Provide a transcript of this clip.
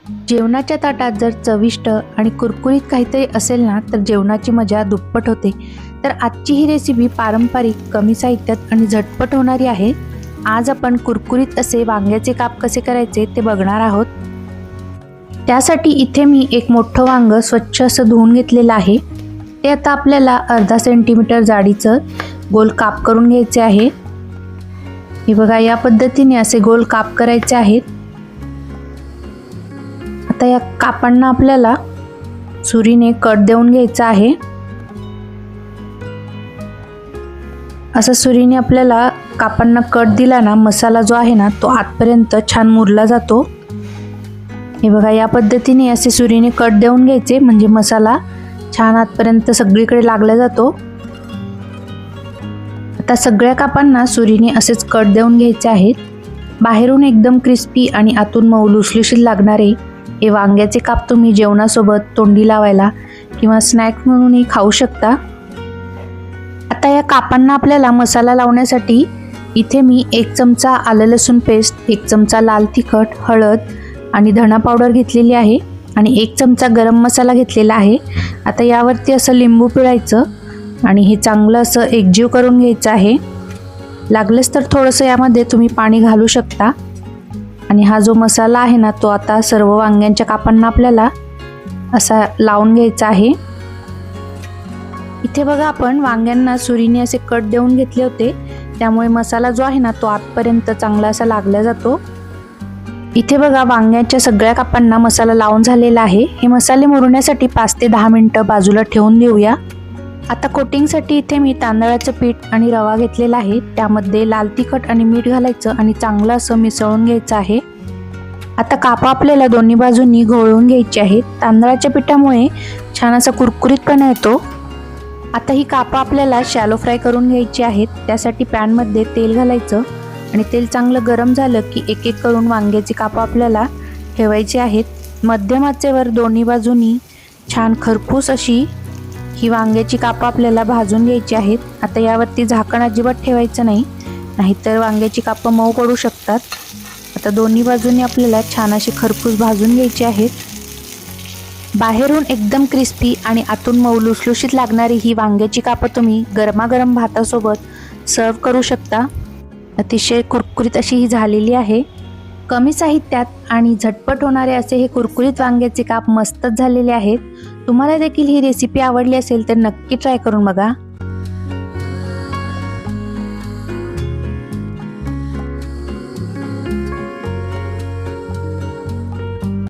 जेवणाच्या ताटात जर चविष्ट आणि कुरकुरीत काहीतरी असेल ना, तर जेवणाची मजा दुप्पट होते. तर आजची ही रेसिपी पारंपरिक, कमी साहित्यात आणि झटपट होणारी आहे. आज आपण कुरकुरीत असे वांग्याचे काप कसे करायचे ते बघणार आहोत. त्यासाठी इथे मी एक मोठं वांग स्वच्छ असं धुवून घेतलेलं आहे. ते आता आपल्याला अर्धा सेंटीमीटर जाडीचं गोल काप करून घ्यायचे आहे. हे बघा, या पद्धतीने असे गोल काप करायचे आहेत. आता या कापांना आपल्याला सुरीने कट देऊन घ्यायचा आहे. असं सुरीने आपल्याला कापांना कट दिला ना, मसाला जो आहे ना तो आतपर्यंत छान मुरला जातो. हे बघा, या पद्धतीने असे सुरीने कट देऊन घ्यायचे, म्हणजे मसाला छान आतपर्यंत सगळीकडे लागला जातो. आता सगळ्या कापांना सुरीने असेच कट देऊन घ्यायचे आहेत. बाहेरून एकदम क्रिस्पी आणि आतून मऊ लुसलुशीत लागणारे हे वांग्याचे काप तुम्ही जेवणासोबत तोंडी लावायला किंवा स्नॅक्स म्हणूनही खाऊ शकता. आता या कापांना आपल्याला मसाला लावण्यासाठी इथे मी 1 चमचा आलं लसूण पेस्ट, 1 चमचा लाल तिखट, हळद आणि धना पावडर घेतलेली आहे आणि 1 चमचा गरम मसाला घेतलेला आहे. आता यावरती असं लिंबू पिळायचं आणि हे चांगलं असं एकजीव करून घ्यायचं आहे. लागलेच तर थोडंसं यामध्ये तुम्ही पाणी घालू शकता. आणि हा जो मसाला आहे ना, तो आता सर्व वांग्यांच्या कापांना आपल्याला असा लावून घ्यायचा आहे. इथे बघा, आपण वांग्यांना सुरीने असे कट देऊन घेतले होते, त्यामुळे मसाला जो आहे ना तो आतपर्यंत चांगला असा लागला जातो. इथे बघा, वांग्यांच्या सगळ्या कापांना मसाला लावून झालेला आहे. हे मसाले मुरण्यासाठी 5 ते 10 मिनिटं बाजूला ठेवून देऊया. आता कोटिंगसाठी इथे मी तांदळाचं पीठ आणि रवा घेतलेला आहे. त्यामध्ये लाल तिखट आणि मीठ घालायचं आणि चांगलं असं मिसळून घ्यायचं आहे. आता कापा आपल्याला दोन्ही बाजूंनी घोळवून घ्यायचे आहेत. तांदळाच्या पिठामुळे छान असा कुरकुरीतपणा येतो. आता ही कापा आपल्याला शॅलो फ्राय करून घ्यायची आहेत. त्यासाठी पॅनमध्ये तेल घालायचं आणि तेल चांगलं गरम झालं की एक एक करून वांग्याची कापा आपल्याला ठेवायची आहेत. मध्यम आचेवर दोन्ही बाजूंनी छान खरपूस अशी ही वांग्याची कापा आपल्याला भाजून घ्यायची आहेत. आता यावरती झाकण अजिबात ठेवायचं नाही, नाहीतर वांग्याची कापं मऊ पडू शकतात. आता दोन्ही बाजूंनी आपल्याला छान अशी खरपूस भाजून घ्यायची आहेत. बाहेरून एकदम क्रिस्पी आणि आतून मऊ लुसलुशीत लागणारी ही वांग्याची कापं तुम्ही गरमागरम भातासोबत सर्व करू शकता. अतिशय कुरकुरीत अशी ही झालेली आहे. कमी साहित्यात आणि झटपट होणारे असे हे कुरकुरीत वांग्याचे काप मस्तच झालेले आहेत. तुम्हाला देखील ही रेसिपी आवडली असेल तर नक्की ट्राय करून बघा.